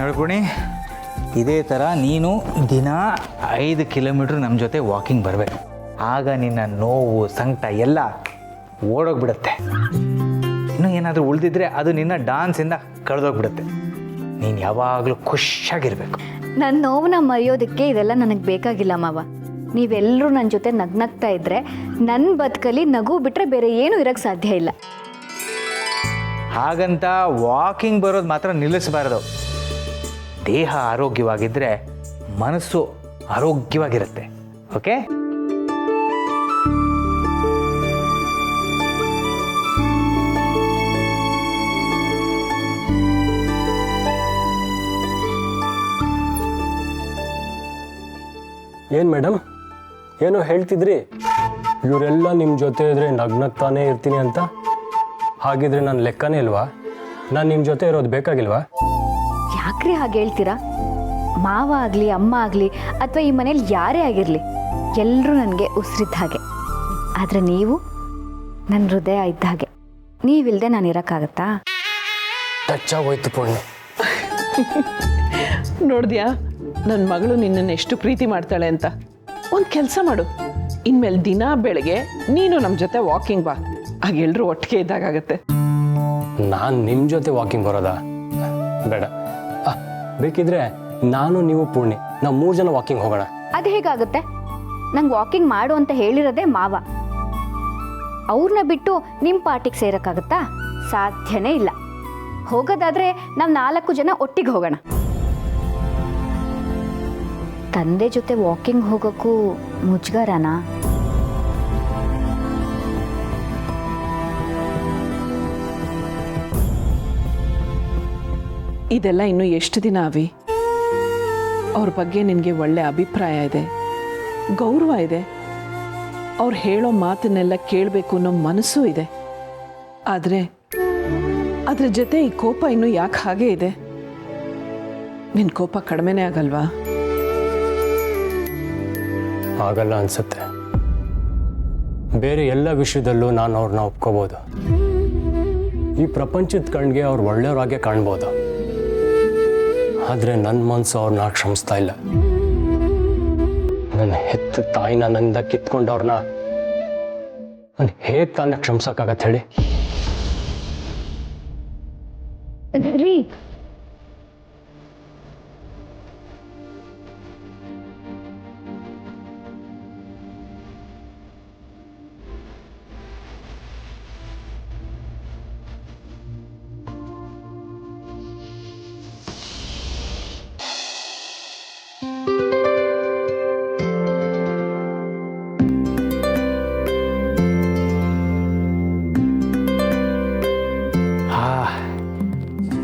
ನೋಡ್ಕೊಣಿ, ಇದೇ ಥರ ನೀನು ದಿನ 5 ಕಿಲೋಮೀಟ್ರ್ ನಮ್ಮ ಜೊತೆ ವಾಕಿಂಗ್ ಬರಬೇಕು. ಆಗ ನಿನ್ನ ನೋವು ಸಂಕಟ ಎಲ್ಲ ಓಡೋಗ್ಬಿಡುತ್ತೆ. ಇನ್ನೂ ಏನಾದರೂ ಉಳಿದಿದ್ರೆ ಅದು ನಿನ್ನ ಡಾನ್ಸಿಂದ ಕಳೆದೋಗ್ಬಿಡುತ್ತೆ. ನೀನು ಯಾವಾಗಲೂ ಖುಷಿಯಾಗಿರಬೇಕು. ನನ್ನ ನೋವನ್ನ ಮರೆಯೋದಕ್ಕೆ ಇದೆಲ್ಲ ನನಗೆ ಬೇಕಾಗಿಲ್ಲ ಮಾವ. ನೀವೆಲ್ಲರೂ ನನ್ನ ಜೊತೆ ನಗ್ನಗ್ತಾ ಇದ್ದರೆ ನನ್ನ ಬದುಕಲ್ಲಿ ನಗು ಬಿಟ್ಟರೆ ಬೇರೆ ಏನೂ ಇರೋಕ್ಕೆ ಸಾಧ್ಯ ಇಲ್ಲ. ಹಾಗಂತ ವಾಕಿಂಗ್ ಬರೋದು ಮಾತ್ರ ನಿಲ್ಲಿಸಬಾರ್ದು. ದೇಹ ಆರೋಗ್ಯವಾಗಿದ್ದರೆ ಮನಸ್ಸು ಆರೋಗ್ಯವಾಗಿರುತ್ತೆ. ಓಕೆ? ಏನು ಮೇಡಮ್, ಏನೋ ಹೇಳ್ತಿದ್ರಿ, ಇವರೆಲ್ಲ ನಿಮ್ಮ ಜೊತೆ ಇದ್ರೆ ನಗ್ನಗ್ತಾನೇ ಇರ್ತೀನಿ ಅಂತ. ಹಾಗಿದ್ರೆ ನಾನು ಲೆಕ್ಕನೇ ಇಲ್ವಾ? ನಾನು ನಿಮ್ಮ ಜೊತೆ ಇರೋದು ಬೇಕಾಗಿಲ್ವಾ? ಯಾಕ್ರಿ ಹಾಗೆ ಹೇಳ್ತೀರಾ? ಮಾವ ಆಗಲಿ ಅಮ್ಮ ಆಗಲಿ ಅಥವಾ ಈ ಮನೇಲಿ ಯಾರೇ ಆಗಿರಲಿ ಎಲ್ಲರೂ ನನಗೆ ಉಸಿರಿದ್ದ ಹಾಗೆ. ಆದರೆ ನೀವು ನನ್ನ ಹೃದಯ ಇದ್ದ ಹಾಗೆ. ನೀವಿಲ್ಲದೆ ನಾನು ಇರೋಕ್ಕಾಗತ್ತಾ? ಟಚ್ ಆಗೋಯ್ತು ಪೂರ್ಣಿ. ನೋಡಿದ್ಯಾ ನನ್ನ ಮಗಳು ನಿನ್ನನ್ನು ಎಷ್ಟು ಪ್ರೀತಿ ಮಾಡ್ತಾಳೆ ಅಂತ. ಒಂದು ಕೆಲಸ ಮಾಡು, ಇನ್ಮೇಲೆ ದಿನ ಬೆಳಗ್ಗೆ ನೀನು ನಮ್ಮ ಜೊತೆ ವಾಕಿಂಗ್ ಬಾ. ಆಗ ಎಲ್ಲರೂ ಒಟ್ಟಿಗೆ ಇದ್ದಾಗತ್ತೆ. ನಾನು ನಿಮ್ಮ ಜೊತೆ ವಾಕಿಂಗ್ ಬರೋದಾ? ಬೇಡ. ಬೇಕಿದ್ರೆ ನಾನು ನೀವು ಪೂರ್ಣಿ ನಾವು 3 ಜನ ವಾಕಿಂಗ್ ಹೋಗೋಣ. ಅದು ಹೇಗಾಗುತ್ತೆ? ನಂಗೆ ವಾಕಿಂಗ್ ಮಾಡು ಅಂತ ಹೇಳಿರೋದೇ ಮಾವ. ಅವ್ರನ್ನ ಬಿಟ್ಟು ನಿಮ್ಮ ಪಾರ್ಟಿಗೆ ಸೇರೋಕ್ಕಾಗತ್ತಾ? ಸಾಧ್ಯನೇ ಇಲ್ಲ. ಹೋಗೋದಾದ್ರೆ ನಾವು 4 ಜನ ಒಟ್ಟಿಗೆ ಹೋಗೋಣ. ತಂದೆ ಜೊತೆ ವಾಕಿಂಗ್ ಹೋಗೋಕ್ಕೂ ಮುಜುಗರನಾ? ಇದೆಲ್ಲ ಇನ್ನು ಎಷ್ಟು ದಿನ ಅವಿ? ಅವ್ರ ಬಗ್ಗೆ ನಿನಗೆ ಒಳ್ಳೆ ಅಭಿಪ್ರಾಯ ಇದೆ, ಗೌರವ ಇದೆ, ಅವ್ರು ಹೇಳೋ ಮಾತನ್ನೆಲ್ಲ ಕೇಳಬೇಕು ಅನ್ನೋ ಮನಸ್ಸು ಇದೆ. ಆದರೆ ಅದ್ರ ಜೊತೆ ಈ ಕೋಪ ಇನ್ನೂ ಯಾಕೆ ಹಾಗೆ ಇದೆ? ನಿನ್ನ ಕೋಪ ಕಡಿಮೆನೇ ಆಗಲ್ವಾ? ಆಗಲ್ಲ ಅನ್ಸುತ್ತೆ. ಬೇರೆ ಎಲ್ಲ ವಿಷಯದಲ್ಲೂ ನಾನು ಅವ್ರನ್ನ ಒಪ್ಕೋಬೋದು. ಈ ಪ್ರಪಂಚದ ಕಣ್ಗೆ ಅವ್ರು ಒಳ್ಳೆಯವ್ರಾಗೆ ಕಾಣ್ಬೋದು. ಆದರೆ ನನ್ನ ಮನಸ್ಸು ಅವ್ರನ್ನ ಕ್ಷಮಿಸ್ತಾ ಇಲ್ಲ. ನನ್ನ ಹೆತ್ತ ತಾಯಿನ ನನ್ನಿಂದ ಕಿತ್ಕೊಂಡವ್ರನ್ನ ನಾನು ಹೇಗೆ ತಾನೇ ಕ್ಷಮಿಸೋಕ್ಕಾಗತ್ತೆ ಹೇಳಿ? ರೀ,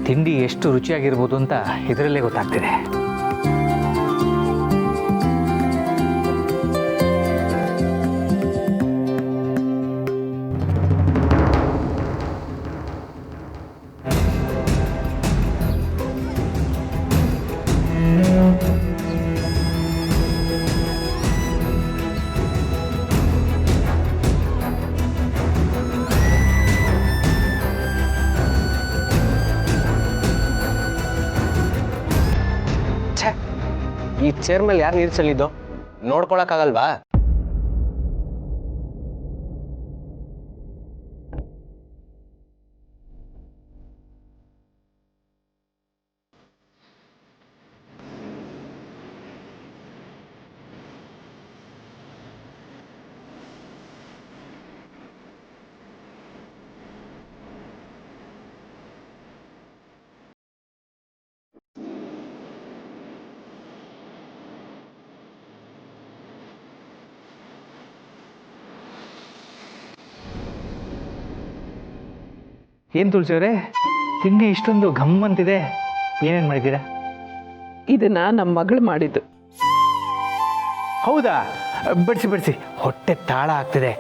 ತಿಂಡಿ ಎಷ್ಟು ರುಚಿಯಾಗಿರ್ಬೋದು ಅಂತ ಇದರಲ್ಲೇ ಗೊತ್ತಾಗ್ತಿದೆ. ಈ ಚೇರ್ ಮೇಲೆ ಯಾರು ನೀರು ಚೆಲ್ಲಿದ್ದು ನೋಡ್ಕೊಳಕ್ಕಾಗಲ್ವಾ? ಏನು ತುಳಸಿಯವರೇ, ತಿಂಡಿ ಇಷ್ಟೊಂದು ಘಮ್ ಅಂತಿದೆ, ಏನೇನು ಮಾಡಿದ್ದೀರಾ? ಇದನ್ನ ನಮ್ಮ ಮಗಳು ಮಾಡಿದ್ದು. ಹೌದಾ? ಬಡಿಸಿ ಬಡಿಸಿ, ಹೊಟ್ಟೆ ತಾಳ ಆಗ್ತಿದೆ,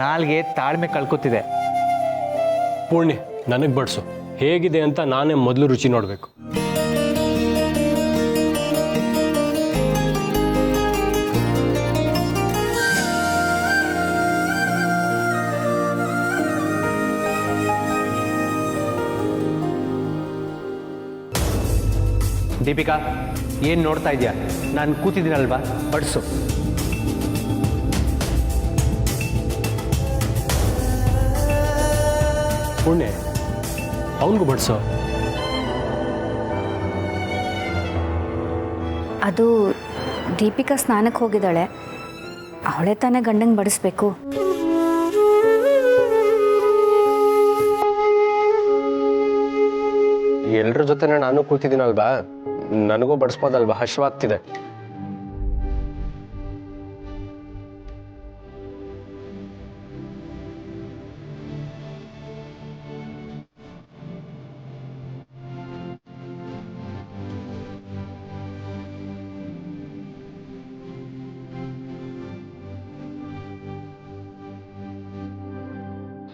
ನಾಲ್ಗೆ ತಾಳ್ಮೆ ಕಳ್ಕೊತಿದೆ. ಪೂರ್ಣಿ ನನಗೆ ಬಡಿಸು, ಹೇಗಿದೆ ಅಂತ ನಾನೇ ಮೊದಲು ರುಚಿ ನೋಡಬೇಕು. ದೀಪಿಕಾ ಏನು ನೋಡ್ತಾ ಇದೆಯಾ? ನಾನು ಕೂತಿದ್ದೀನಲ್ವಾ, ಬಡಿಸು. ಪುಣ್ಯ, ಅವನಿಗೂ ಬಡಿಸು. ಅದು ದೀಪಿಕಾ ಸ್ನಾನಕ್ಕೆ ಹೋಗಿದ್ದಾಳೆ, ಅವಳೇ ತಾನೇ ಗಂಡಂಗೆ ಬಡಿಸ್ಬೇಕು. ಎಲ್ಲರ ಜೊತೆ ನಾನು ಕೂತಿದ್ದೀನಲ್ವಾ, ನನಗೂ ಬಡಿಸ್ಬೋದಲ್ವಾ? ಹಶ್ವಾಗ್ತಿದೆ.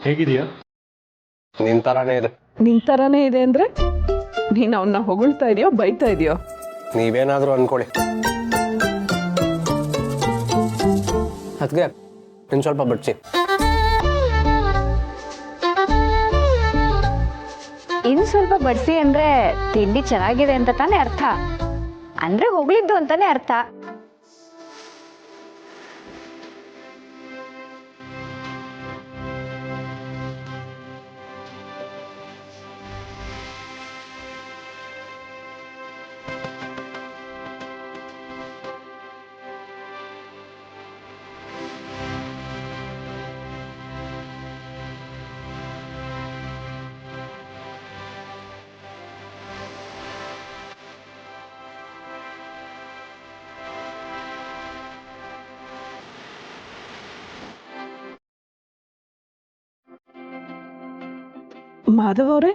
ಹೇಗಿದೆಯಾ? ನಿನ್ ತರಾನೇ ಇದೆ. ನಿನ್ ಥರನೇ ಇದೆ ಅಂದರೆ ನೀನು ಅವನ್ನ ಹೊಗಳ್ತಾ ಇದೆಯೋ ಬೈತಾ ಇದೆಯೋ? ನೀವೇನಾದರೂ ಅನ್ಕೊಳ್ಳಿ. ಅದಕ್ಕೆ ಇನ್ನು ಸ್ವಲ್ಪ ಬಡ್ಸಿ. ಇನ್ನು ಸ್ವಲ್ಪ ಬಡಿಸಿ ಅಂದರೆ ತಿಂಡಿ ಚೆನ್ನಾಗಿದೆ ಅಂತ ತಾನೇ ಅರ್ಥ, ಅಂದರೆ ಹೋಗ್ಲಿದ್ದು ಅಂತಾನೆ ಅರ್ಥ. ಮಾಧವ್ ಅವರೇ,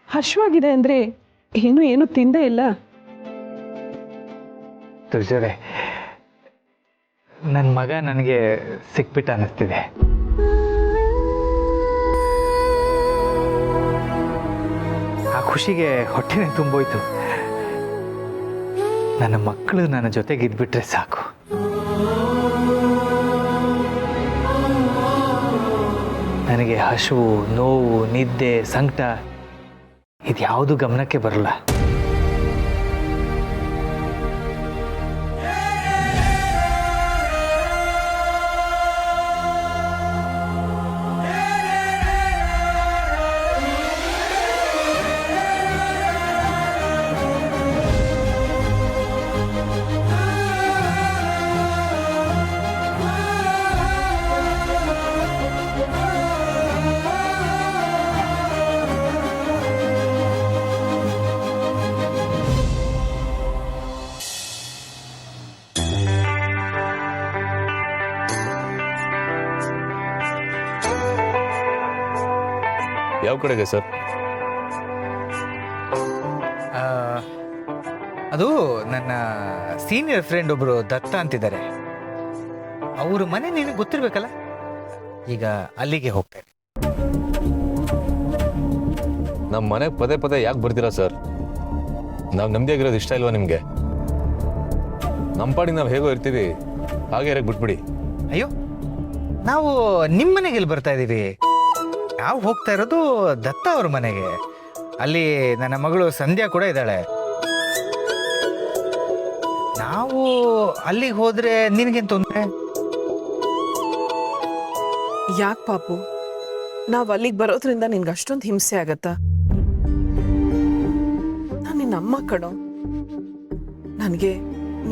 ಹಶ್ವಾಗಿದೆ ಅಂದರೆ ಏನು ತಿಂದೇ ಇಲ್ಲ. ತುಳಸಿಯವರೇ, ನನ್ನ ಮಗ ನನಗೆ ಸಿಕ್ಬಿಟ್ಟು ಅನ್ನಿಸ್ತಿದೆ. ಆ ಖುಷಿಗೆ ಹೊಟ್ಟೆನೇ ತುಂಬೋಯ್ತು. ನನ್ನ ಮಕ್ಕಳು ನನ್ನ ಜೊತೆಗಿದ್ಬಿಟ್ರೆ ಸಾಕು. ನನಗೆ ಹಸಿವು, ನೋವು, ನಿದ್ದೆ, ಸಂಕಟ ಇದ್ಯಾವುದು ಗಮನಕ್ಕೆ ಬರಲ್ಲ. ಯಾವ ಕಡೆಗೆ ಸರ್? ಅದು ನನ್ನ ಸೀನಿಯರ್ ಫ್ರೆಂಡ್ ಒಬ್ಬರು ದತ್ತ ಅಂತಿದ್ದಾರೆ. ಅವ್ರ ಮನೆ ನಿನಗೆ ಗೊತ್ತಿರ್ಬೇಕಲ್ಲ, ಈಗ ಅಲ್ಲಿಗೆ ಹೋಗ್ತೇನೆ. ನಮ್ಮ ಮನೆಗೆ ಪದೇ ಪದೇ ಯಾಕೆ ಬರ್ತೀರಾ ಸರ್? ನಾವು ನೆಮ್ಮದಿಯಾಗಿರೋದು ಇಷ್ಟ ಇಲ್ವಾ ನಿಮಗೆ? ನಮ್ಮ ಪಾಡಿಗೆ ನಾವು ಹೇಗೋ ಇರ್ತೀವಿ, ಹಾಗೆ ಇರಕ್ಕೆ ಬಿಟ್ಬಿಡಿ. ಅಯ್ಯೋ, ನಾವು ನಿಮ್ಮ ಮನೆಗೆ ಎಲ್ಲಿ ಬರ್ತಾ ಇದ್ದೀವಿ? ನಾವು ಹೋಗ್ತಾ ಇರೋದು ದತ್ತ ಅವ್ರ ಮನೆಗೆ. ಅಲ್ಲಿ ನನ್ನ ಮಗಳು ಸಂಧ್ಯಾ ಕೂಡ ಇದ್ದಾಳೆ. ನಾವು ಅಲ್ಲಿಗೆ ಹೋದ್ರೆ ನಿನಗೇನು ತೊಂದರೆ? ಯಾಕೆ ಪಾಪು, ನಾವು ಅಲ್ಲಿಗೆ ಬರೋದ್ರಿಂದ ನಿನ್ಗೆ ಅಷ್ಟೊಂದು ಹಿಂಸೆ ಆಗತ್ತಾ? ನಾನು ನಿನ್ನ ಅಮ್ಮ ಕಣೋ. ನನಗೆ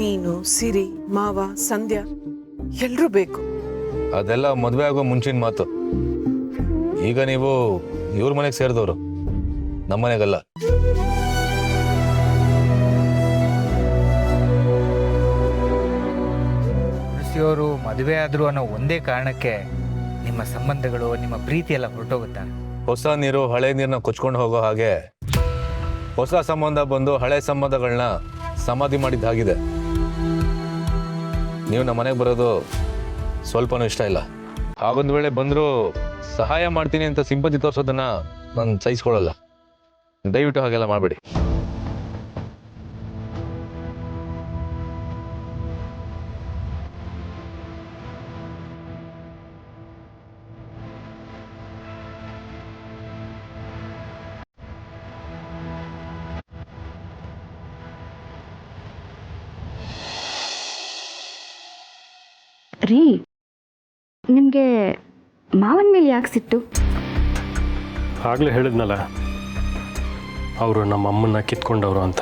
ನೀನು, ಸಿರಿ, ಮಾವ, ಸಂಧ್ಯಾ ಎಲ್ರೂ ಬೇಕು. ಅದೆಲ್ಲ ಮದುವೆ ಆಗೋ ಮುಂಚಿನ ಮಾತು. ಈಗ ನೀವು ಇವ್ರ ಮನೆಗೆ ಸೇರಿದವರು, ನಮ್ಮ ಮನೆಗಲ್ಲ. ತುಳಸಿಯವರು ಮದುವೆ ಆದ್ರು ಅನ್ನೋ ಒಂದೇ ಕಾರಣಕ್ಕೆ ನಿಮ್ಮ ಸಂಬಂಧಗಳು, ನಿಮ್ಮ ಪ್ರೀತಿ ಎಲ್ಲ ಹೊರಟೋಗುತ್ತಾ? ಹೊಸ ನೀರು ಹಳೆ ನೀರನ್ನ ಕೊಚ್ಕೊಂಡು ಹೋಗೋ ಹಾಗೆ ಹೊಸ ಸಂಬಂಧ ಬಂದು ಹಳೆ ಸಂಬಂಧಗಳನ್ನ ಸಮಾಧಿ ಮಾಡಿದ್ದಾಗಿದೆ. ನೀವು ನಮ್ಮ ಮನೆಗೆ ಬರೋದು ಸ್ವಲ್ಪನೂ ಇಷ್ಟ ಇಲ್ಲ. ಹಾಗೊಂದು ವೇಳೆ ಬಂದರೂ ಸಹಾಯ ಮಾಡ್ತೀನಿ ಅಂತ ಸಿಂಪತಿ ತೋರಿಸೋದನ್ನ ನಾನು ಸಹಿಸ್ಕೊಳ್ಳಲ್ಲ. ದಯವಿಟ್ಟು ಹಾಗೆಲ್ಲ ಮಾಡಬೇಡಿ. ರೀ, ನಿಮಗೆ ಮಾವನ ಮೇಲೆ ಯಾಕೆ ಸಿಟ್ಟು? ಆಗಲೇ ಹೇಳಿದ್ನಲ್ಲ, ಅವರು ನಮ್ಮ ಅಮ್ಮನ್ನ ಕಿತ್ಕೊಂಡವರು ಅಂತ.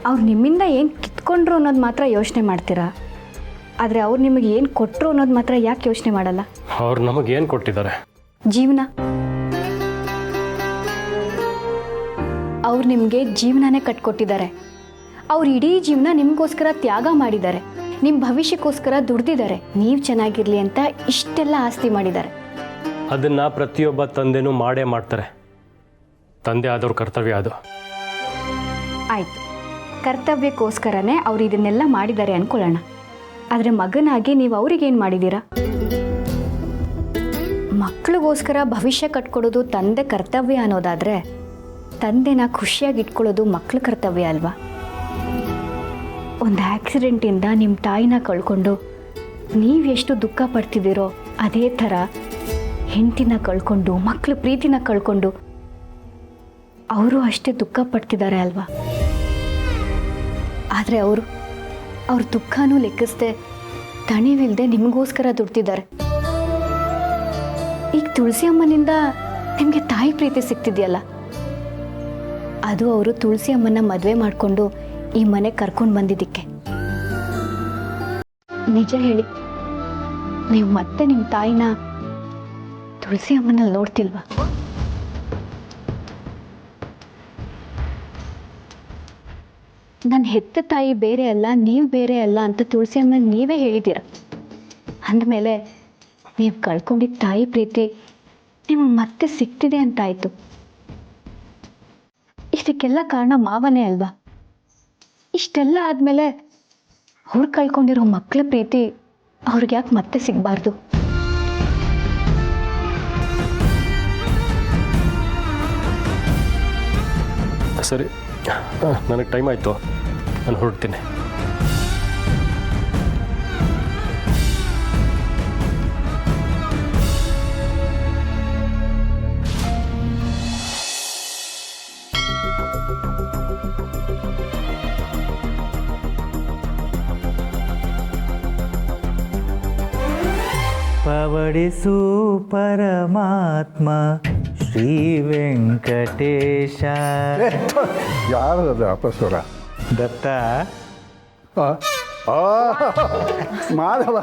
ಅವ್ರು ನಿಮ್ಮಿಂದ ಏನು ಕಿತ್ಕೊಂಡ್ರು ಅನ್ನೋದು ಮಾತ್ರ ಯೋಚನೆ ಮಾಡ್ತೀರಾ, ಆದರೆ ಅವ್ರು ನಿಮಗೆ ಏನು ಕೊಟ್ಟರು ಅನ್ನೋದು ಮಾತ್ರ ಯಾಕೆ ಯೋಚನೆ ಮಾಡಲ್ಲ? ಅವ್ರು ನಮಗೇನು ಕೊಟ್ಟಿದ್ದಾರೆ? ಜೀವನ. ಅವ್ರು ನಿಮಗೆ ಜೀವನನೇ ಕಟ್ಕೊಟ್ಟಿದ್ದಾರೆ. ಅವ್ರು ಇಡೀ ಜೀವನ ನಿಮಗೋಸ್ಕರ ತ್ಯಾಗ ಮಾಡಿದ್ದಾರೆ, ನಿಮ್ಮ ಭವಿಷ್ಯಕ್ಕೋಸ್ಕರ ದುಡ್ದಿದ್ದಾರೆ, ನೀವು ಚೆನ್ನಾಗಿರಲಿ ಅಂತ ಇಷ್ಟೆಲ್ಲ ಆಸ್ತಿ ಮಾಡಿದ್ದಾರೆ. ಅದನ್ನು ಪ್ರತಿಯೊಬ್ಬ ತಂದೆನೂ ಮಾಡೇ ಮಾಡ್ತಾರೆ. ತಂದೆ ಆದವ್ರ ಕರ್ತವ್ಯ ಅದು. ಆಯಿತು, ಕರ್ತವ್ಯಕ್ಕೋಸ್ಕರನೇ ಅವ್ರು ಇದನ್ನೆಲ್ಲ ಮಾಡಿದ್ದಾರೆ ಅಂದ್ಕೊಳ್ಳೋಣ. ಆದರೆ ಮಗನಾಗಿ ನೀವು ಅವ್ರಿಗೇನು ಮಾಡಿದ್ದೀರಾ? ಮಕ್ಕಳಿಗೋಸ್ಕರ ಭವಿಷ್ಯ ಕಟ್ಕೊಡೋದು ತಂದೆ ಕರ್ತವ್ಯ ಅನ್ನೋದಾದರೆ, ತಂದೆನ ಖುಷಿಯಾಗಿ ಇಟ್ಕೊಳ್ಳೋದು ಮಕ್ಕಳ ಕರ್ತವ್ಯ ಅಲ್ವಾ? ಒಂದು ಆಕ್ಸಿಡೆಂಟಿಂದ ನಿಮ್ಮ ತಾಯಿನ ಕಳ್ಕೊಂಡು ನೀವು ಎಷ್ಟು ದುಃಖ ಪಡ್ತಿದ್ದೀರೋ, ಅದೇ ಥರ ಹೆಂಡತಿನ ಕಳ್ಕೊಂಡು ಮಕ್ಕಳ ಪ್ರೀತಿನ ಕಳ್ಕೊಂಡು ಅವರು ಅಷ್ಟೇ ದುಃಖ ಪಡ್ತಿದ್ದಾರೆ ಅಲ್ವಾ? ಆದರೆ ಅವ್ರ ದುಃಖನೂ ಲೆಕ್ಕಿಸದೆ ತಣಿವಿಲ್ಲದೆ ನಿಮಗೋಸ್ಕರ ದುಡ್ತಿದ್ದಾರೆ. ಈಗ ತುಳಸಿ ಅಮ್ಮನಿಂದ ನಿಮಗೆ ತಾಯಿ ಪ್ರೀತಿ ಸಿಗ್ತಿದೆಯಲ್ಲ, ಅದು ಅವರು ತುಳಸಿ ಅಮ್ಮನ ಮದುವೆ ಮಾಡಿಕೊಂಡು ಈ ಮನೆ ಕರ್ಕೊಂಡು ಬಂದಿದ್ದಕ್ಕೆ. ನಿಜ ಹೇಳಿ, ನೀವು ಮತ್ತೆ ನಿಮ್ಮ ತಾಯಿನ ತುಳಸಿ ಅಮ್ಮನಲ್ಲಿ ನೋಡ್ತಿಲ್ವಾ? ನನ್ನ ಹೆತ್ತ ತಾಯಿ ಬೇರೆ ಅಲ್ಲ, ನೀವು ಬೇರೆ ಅಲ್ಲ ಅಂತ ತುಳಸಿ ಅಮ್ಮ ನೀವೇ ಹೇಳಿದ್ದೀರ. ಅಂದಮೇಲೆ ನೀವು ಕಳ್ಕೊಂಡಿದ್ದ ತಾಯಿ ಪ್ರೀತಿ ನಿಮಗೆ ಮತ್ತೆ ಸಿಗ್ತಿದೆ ಅಂತಾಯಿತು. ಇದಕ್ಕೆಲ್ಲ ಕಾರಣ ಮಾವನೇ ಅಲ್ವಾ? ಇಷ್ಟೆಲ್ಲ ಆದಮೇಲೆ ಅವ್ರು ಕಳ್ಕೊಂಡಿರೋ ಮಕ್ಕಳ ಪ್ರೀತಿ ಅವ್ರಿಗೆ ಯಾಕೆ ಮತ್ತೆ ಸಿಗಬಾರ್ದು? ಸರಿ, ನನಗೆ ಟೈಮ್ ಆಯಿತು, ನಾನು ಹೊರಡ್ತೀನಿ. ಪವಡಿಸು ಪರಮಾತ್ಮ ಶ್ರೀ ವೆಂಕಟೇಶ. ಯಾರದು ಅಪಸ್ವರ? ದತ್ತ. ಮಾಧವ,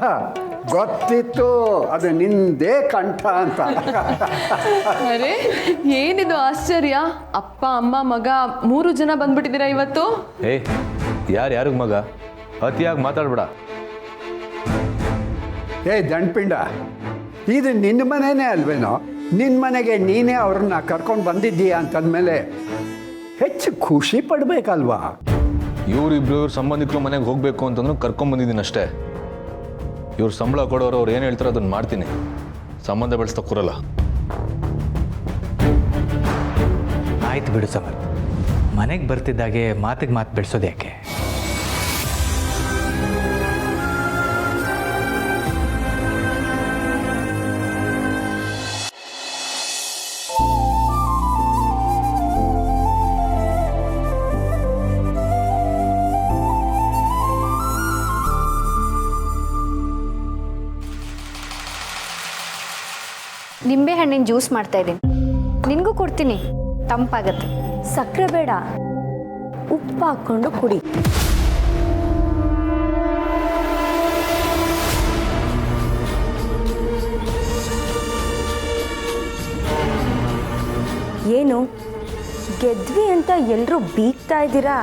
ಗೊತ್ತಿತ್ತು ಅದು ನಿಂದೇ ಕಂಠ ಅಂತ. ಅರೆ, ಏನಿದು ಆಶ್ಚರ್ಯ! ಅಪ್ಪ ಅಮ್ಮ ಮಗ 3 ಜನ ಬಂದ್ಬಿಟ್ಟಿದ್ದೀರಾ ಇವತ್ತು. ಯಾರಿಗೆ ಮಗ? ಅತಿಯಾಗಿ ಮಾತಾಡ್ಬೇಡ. ದಂಡ್ಪಿಂಡ, ಇದು ನಿನ್ನ ಮನೆಯೇ ಅಲ್ವೇನೋ? ನಿನ್ನ ಮನೆಗೆ ನೀನೇ ಅವ್ರನ್ನ ಕರ್ಕೊಂಡು ಬಂದಿದ್ದೀಯಾ ಅಂತಂದಮೇಲೆ ಹೆಚ್ಚು ಖುಷಿ ಪಡಬೇಕಲ್ವಾ? ಇವ್ರ ಸಂಬಂಧಿಕರು ಮನೆಗೆ ಹೋಗಬೇಕು ಅಂತಂದ್ರೂ ಕರ್ಕೊಂಬಂದಿದ್ದೀನಿ ಅಷ್ಟೇ. ಇವ್ರು ಸಂಬಳ ಕೊಡೋರು ಅವ್ರು ಏನು ಹೇಳ್ತಾರೋ ಅದನ್ನು ಮಾಡ್ತೀನಿ. ಸಂಬಂಧ ಬೆಳೆಸ್ತಾ ಕೂರಲ್ಲ. ಆಯ್ತು ಬಿಡು ಸಮರ್, ಮನೆಗೆ ಬರ್ತಿದ್ದಾಗೆ ಮಾತಿಗೆ ಮಾತು ಬೆಳೆಸೋದು ಯಾಕೆ? ನಿಂಬೆ ಹಣ್ಣಿನ ಜ್ಯೂಸ್ ಮಾಡ್ತಾ ಇದ್ದೀನಿ, ನಿನಗೂ ಕೊಡ್ತೀನಿ, ತಂಪಾಗತ್ತೆ. ಸಕ್ಕರೆ ಬೇಡ, ಉಪ್ಪು ಹಾಕ್ಕೊಂಡು ಕುಡಿ. ಏನು ಗೆದ್ವಿ ಅಂತ ಎಲ್ಲರೂ ಬೀಗ್ತಾ ಇದ್ದೀರಾ?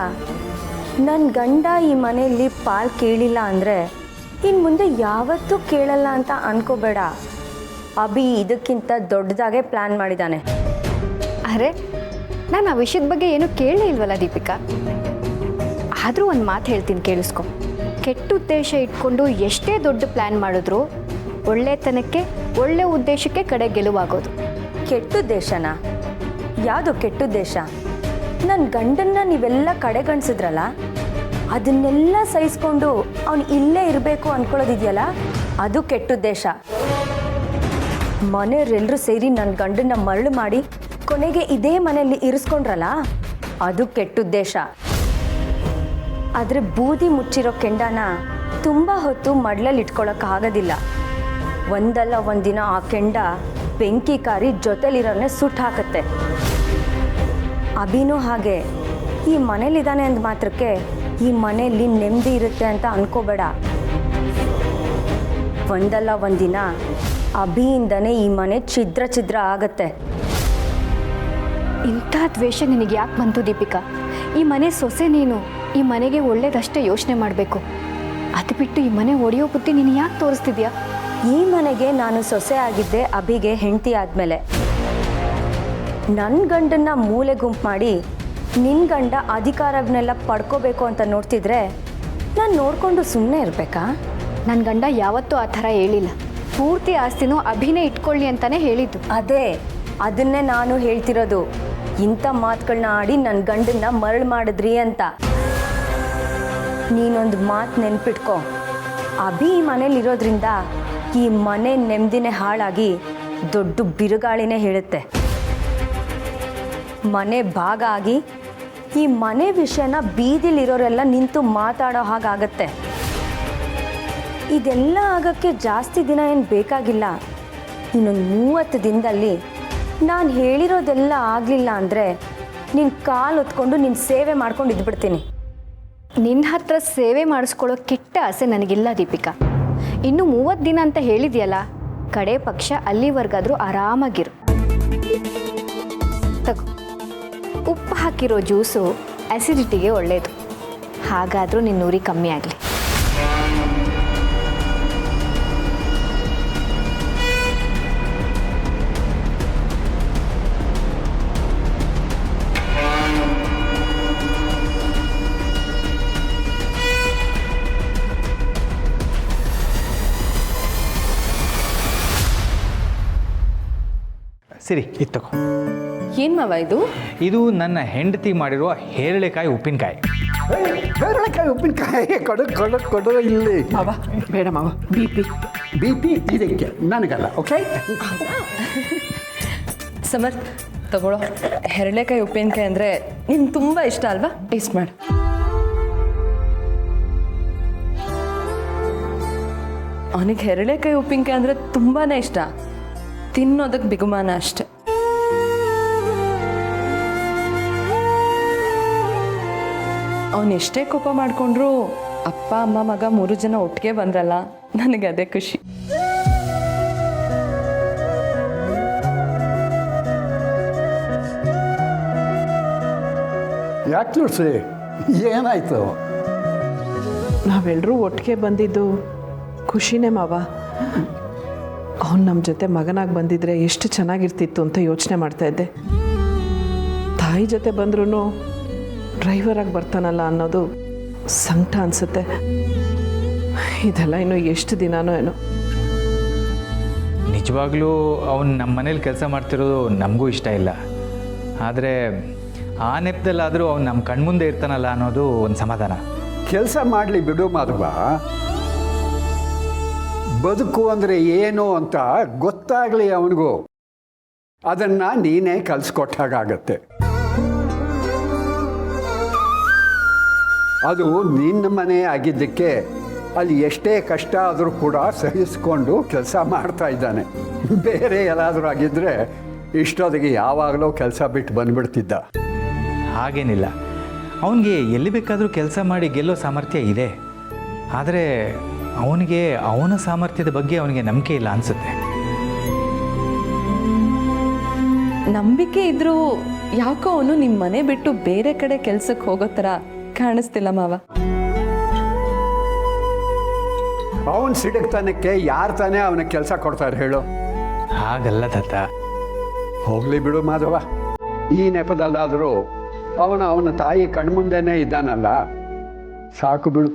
ನನ್ನ ಗಂಡ ಈ ಮನೆಯಲ್ಲಿ ಪಾಲ್ ಕೇಳಿಲ್ಲ ಅಂದರೆ ಇನ್ನು ಮುಂದೆ ಯಾವತ್ತೂ ಕೇಳಲ್ಲ ಅಂತ ಅನ್ಕೋಬೇಡ. ಅಭಿ ಇದಕ್ಕಿಂತ ದೊಡ್ಡದಾಗೆ ಪ್ಲ್ಯಾನ್ ಮಾಡಿದ್ದಾನೆ. ಅರೆ, ನಾನು ಆ ವಿಷಯದ ಬಗ್ಗೆ ಏನೂ ಕೇಳಲೇ ಇಲ್ವಲ್ಲ ದೀಪಿಕಾ. ಆದರೂ ಒಂದು ಮಾತು ಹೇಳ್ತೀನಿ, ಕೇಳಿಸ್ಕೊ. ಕೆಟ್ಟ ಉದ್ದೇಶ ಇಟ್ಕೊಂಡು ಎಷ್ಟೇ ದೊಡ್ಡ ಪ್ಲ್ಯಾನ್ ಮಾಡಿದ್ರು ಒಳ್ಳೆತನಕ್ಕೆ, ಒಳ್ಳೆ ಉದ್ದೇಶಕ್ಕೆ ಕಡೆ ಗೆಲುವಾಗೋದು. ಕೆಟ್ಟುದ್ದೇಶನಾ? ಯಾವುದು ಕೆಟ್ಟುದ್ದೇಶ? ನನ್ನ ಗಂಡನ್ನ ನೀವೆಲ್ಲ ಕಡೆಗಣಿಸಿದ್ರಲ್ಲ, ಅದನ್ನೆಲ್ಲ ಸಹಿಸ್ಕೊಂಡು ಅವನು ಇಲ್ಲೇ ಇರಬೇಕು ಅಂದ್ಕೊಳ್ಳೋದಿದೆಯಲ್ಲ, ಅದು ಕೆಟ್ಟುದ್ದೇಶ. ಮನೆಯವರೆಲ್ಲರೂ ಸೇರಿ ನನ್ನ ಗಂಡನ್ನ ಮರಳು ಮಾಡಿ ಕೊನೆಗೆ ಇದೇ ಮನೆಯಲ್ಲಿ ಇರಿಸ್ಕೊಂಡ್ರಲ್ಲ, ಅದು ಕೆಟ್ಟುದ್ದೇಶ. ಆದರೆ ಬೂದಿ ಮುಚ್ಚಿರೋ ಕೆಂಡನ ತುಂಬ ಹೊತ್ತು ಮಡ್ಲಲ್ಲಿ ಇಟ್ಕೊಳ್ಳೋಕ್ಕಾಗೋದಿಲ್ಲ. ಒಂದಲ್ಲ ಒಂದಿನ ಆ ಕೆಂಡ ಬೆಂಕಿ ಕಾರಿ ಜೊತೆಲಿರೋನೇ ಸುಟ್ಟು ಹಾಕತ್ತೆ. ಅಭಿನೂ ಹಾಗೆ. ಈ ಮನೇಲಿದ್ದಾನೆ ಅಂದ ಮಾತ್ರಕ್ಕೆ ಈ ಮನೆಯಲ್ಲಿ ನೆಮ್ಮದಿ ಇರುತ್ತೆ ಅಂತ ಅನ್ಕೋಬೇಡ. ಒಂದಲ್ಲ ಒಂದಿನ ಅಭಿಯಿಂದನೇ ಈ ಮನೆ ಛಿದ್ರ ಛಿದ್ರ ಆಗತ್ತೆ. ಇಂಥ ದ್ವೇಷ ನಿನಗೆ ಯಾಕೆ ಬಂತು ದೀಪಿಕಾ? ಈ ಮನೆ ಸೊಸೆ ನೀನು. ಈ ಮನೆಗೆ ಒಳ್ಳೇದಷ್ಟೇ ಯೋಚನೆ ಮಾಡಬೇಕು. ಅದು ಬಿಟ್ಟು ಈ ಮನೆ ಒಡೆಯೋ ಬುದ್ಧಿ ನೀನು ಯಾಕೆ ತೋರಿಸ್ತಿದ್ಯಾ? ಈ ಮನೆಗೆ ನಾನು ಸೊಸೆ ಆಗಿದ್ದೆ ಅಭಿಗೆ ಹೆಂಡತಿ ಆದಮೇಲೆ. ನನ್ನ ಗಂಡನ್ನ ಮೂಲೆ ಗುಂಪು ಮಾಡಿ ನಿನ್ನ ಗಂಡ ಅಧಿಕಾರವನ್ನೆಲ್ಲ ಪಡ್ಕೋಬೇಕು ಅಂತ ನೋಡ್ತಿದ್ರೆ ನಾನು ನೋಡಿಕೊಂಡು ಸುಮ್ಮನೆ ಇರಬೇಕಾ? ನನ್ನ ಗಂಡ ಯಾವತ್ತೂ ಆ ಥರ ಹೇಳಿಲ್ಲ. ಪೂರ್ತಿ ಆಸ್ತಿನೂ ಅಭಿನೇ ಇಟ್ಕೊಳ್ಳಿ ಅಂತಲೇ ಹೇಳಿದ್ದು. ಅದನ್ನೇ ನಾನು ಹೇಳ್ತಿರೋದು. ಇಂಥ ಮಾತುಗಳನ್ನ ಆಡಿ ನನ್ನ ಗಂಡನ್ನ ಮರಳು ಮಾಡಿದ್ರಿ ಅಂತ. ನೀನೊಂದು ಮಾತು ನೆನ್ಪಿಟ್ಕೊ. ಅಭಿ ಈ ಮನೇಲಿರೋದ್ರಿಂದ ಈ ಮನೆ ನೆಮ್ಮದಿನೇ ಹಾಳಾಗಿ ದೊಡ್ಡ ಬಿರುಗಾಳಿನೇ ಹೇಳುತ್ತೆ. ಮನೆ ಭಾಗ ಆಗಿ ಈ ಮನೆ ವಿಷಯನ ಬೀದಿಲಿರೋರೆಲ್ಲ ನಿಂತು ಮಾತಾಡೋ ಹಾಗಾಗತ್ತೆ. ಇದೆಲ್ಲ ಆಗೋಕ್ಕೆ ಜಾಸ್ತಿ ದಿನ ಏನು ಬೇಕಾಗಿಲ್ಲ. ಇನ್ನೊಂದು 30 ದಿನದಲ್ಲಿ ನಾನು ಹೇಳಿರೋದೆಲ್ಲ ಆಗಲಿಲ್ಲ ಅಂದರೆ ನಿನ್ನ ಕಾಲು ಹೊತ್ಕೊಂಡು ನಿನ್ನ ಸೇವೆ ಮಾಡ್ಕೊಂಡು ಇದ್ಬಿಡ್ತೀನಿ. ನಿನ್ನ ಹತ್ರ ಸೇವೆ ಮಾಡಿಸ್ಕೊಳ್ಳೋ ಕೆಟ್ಟ ಆಸೆ ನನಗಿಲ್ಲ ದೀಪಿಕಾ. ಇನ್ನು 30 ದಿನ ಅಂತ ಹೇಳಿದ್ಯಲ್ಲ, ಕಡೆ ಪಕ್ಷ ಅಲ್ಲಿವರೆಗಾದರೂ ಆರಾಮಾಗಿರು. ತಗೋ, ಉಪ್ಪು ಹಾಕಿರೋ ಜ್ಯೂಸು ಆ್ಯಸಿಡಿಟಿಗೆ ಒಳ್ಳೆಯದು. ಹಾಗಾದರೂ ನಿನ್ನ ಉರಿ ಕಮ್ಮಿ ಆಗಲಿ. ಸರಿ, ಇದು ತಗೋ. ಏನು ಮಾವ ಇದು? ಇದು ನನ್ನ ಹೆಂಡತಿ ಮಾಡಿರುವ ಹೇರಳೆಕಾಯಿ ಉಪ್ಪಿನಕಾಯಿ. ಬೇರೆಕಾಯಿ ಉಪ್ಪಿನಕಾಯಿ ಕೊಡು ಇಲ್ಲಿ. ಮಾವ ಬೇಡ ಮಾವ, ಬಿ ಪಿ ಇದಕ್ಕೆ ನನಗಲ್ಲ. ಓಕೆ, ಸಮರ್ ತಗೊಳ್ಳೋ. ಹೆರಳೆಕಾಯಿ ಉಪ್ಪಿನಕಾಯಿ ಅಂದರೆ ನಿಮ್ಗೆ ತುಂಬ ಇಷ್ಟ ಅಲ್ವಾ? ಟೇಸ್ಟ್ ಮಾಡಿ. ಅವನಿಗೆ ಹೆರಳೆಕಾಯಿ ಉಪ್ಪಿನಕಾಯಿ ಅಂದರೆ ತುಂಬಾ ಇಷ್ಟ. ತಿನ್ನೋದಕ್ಕೆ ಬಿಗುಮಾನ ಅಷ್ಟೆ. ಅವನು ಎಷ್ಟೇ ಕೋಪ ಮಾಡಿಕೊಂಡ್ರು ಅಪ್ಪ ಅಮ್ಮ ಮಗ 3 ಜನ ಒಟ್ಟಿಗೆ ಬಂದ್ರಲ್ಲ, ನನಗೆ ಅದೇ ಖುಷಿ. ಯಾಕೆ ತುಳಸಿ, ಏನಾಯ್ತು? ನಾವೆಲ್ಲರೂ ಒಟ್ಟಿಗೆ ಬಂದಿದ್ದು ಖುಷಿನೇ ಮಾವ. ಅವನು ನಮ್ಮ ಜೊತೆ ಮಗನಾಗಿ ಬಂದಿದ್ರೆ ಎಷ್ಟು ಚೆನ್ನಾಗಿರ್ತಿತ್ತು ಅಂತ ಯೋಚನೆ ಮಾಡ್ತಾಯಿದ್ದೆ. ತಾಯಿ ಜೊತೆ ಬಂದ್ರೂ ಡ್ರೈವರಾಗಿ ಬರ್ತಾನಲ್ಲ ಅನ್ನೋದು ಸಂಕಟ ಅನಿಸುತ್ತೆ. ಇದೆಲ್ಲ ಇನ್ನು ಎಷ್ಟು ದಿನಾನೋ ಏನೋ. ನಿಜವಾಗ್ಲೂ ಅವನು ನಮ್ಮ ಮನೇಲಿ ಕೆಲಸ ಮಾಡ್ತಿರೋದು ನಮಗೂ ಇಷ್ಟ ಇಲ್ಲ. ಆದರೆ ಆ ನೆಪದಲ್ಲಾದರೂ ಅವ್ನು ನಮ್ಮ ಕಣ್ಮುಂದೆ ಇರ್ತಾನಲ್ಲ ಅನ್ನೋದು ಒಂದು ಸಮಾಧಾನ. ಕೆಲಸ ಮಾಡಲಿ ಬಿಡು ಮಾಧವ. ಬದುಕು ಅಂದರೆ ಏನು ಅಂತ ಗೊತ್ತಾಗಲಿ ಅವನಿಗೂ. ಅದನ್ನು ನೀನೇ ಕಲಿಸ್ಕೊಟ್ಟಾಗತ್ತೆ. ಅದು ನಿನ್ನ ಮನೆ ಆಗಿದ್ದಕ್ಕೆ ಅಲ್ಲಿ ಎಷ್ಟೇ ಕಷ್ಟ ಆದರೂ ಕೂಡ ಸಹಿಸ್ಕೊಂಡು ಕೆಲಸ ಮಾಡ್ತಾ ಇದ್ದಾನೆ. ಬೇರೆ ಎಲ್ಲಾದರೂ ಆಗಿದ್ದರೆ ಇಷ್ಟೊತ್ತಿಗೆ ಯಾವಾಗಲೂ ಕೆಲಸ ಬಿಟ್ಟು ಬಂದುಬಿಡ್ತಿದ್ದ. ಹಾಗೇನಿಲ್ಲ, ಅವನಿಗೆ ಎಲ್ಲಿ ಬೇಕಾದರೂ ಕೆಲಸ ಮಾಡಿ ಗೆಲ್ಲೋ ಸಾಮರ್ಥ್ಯ ಇದೆ. ಆದರೆ ಅವನಿಗೆ ಅವನ ಸಾಮರ್ಥ್ಯದ ಬಗ್ಗೆ ಅವನಿಗೆ ನಂಬಿಕೆ ಇಲ್ಲ ಅನಿಸುತ್ತೆ. ನಂಬಿಕೆ ಇದ್ರೂ ಯಾಕೋ ಅವನು ನಿಮ್ಮ ಮನೆ ಬಿಟ್ಟು ಬೇರೆ ಕಡೆ ಕೆಲ್ಸಕ್ಕೆ ಹೋಗೋ ಥರ ಕಾಣಿಸ್ತಿಲ್ಲ ಮಾವ. ಅವನ ಸಿಡಕ್ತನಕ್ಕೆ ಯಾರು ತಾನೇ ಅವನಿಗೆ ಕೆಲಸ ಕೊಡ್ತಾರೆ ಹೇಳು? ಹಾಗಲ್ಲ ತಾತ. ಹೋಗಲಿ ಬಿಡು ಮಾಧವ. ಈ ನೆಪದಲ್ಲಾದರೂ ಅವನ ತಾಯಿ ಕಣ್ಮುಂದೆನೇ ಇದ್ದಾನಲ್ಲ, ಸಾಕು ಬಿಡು.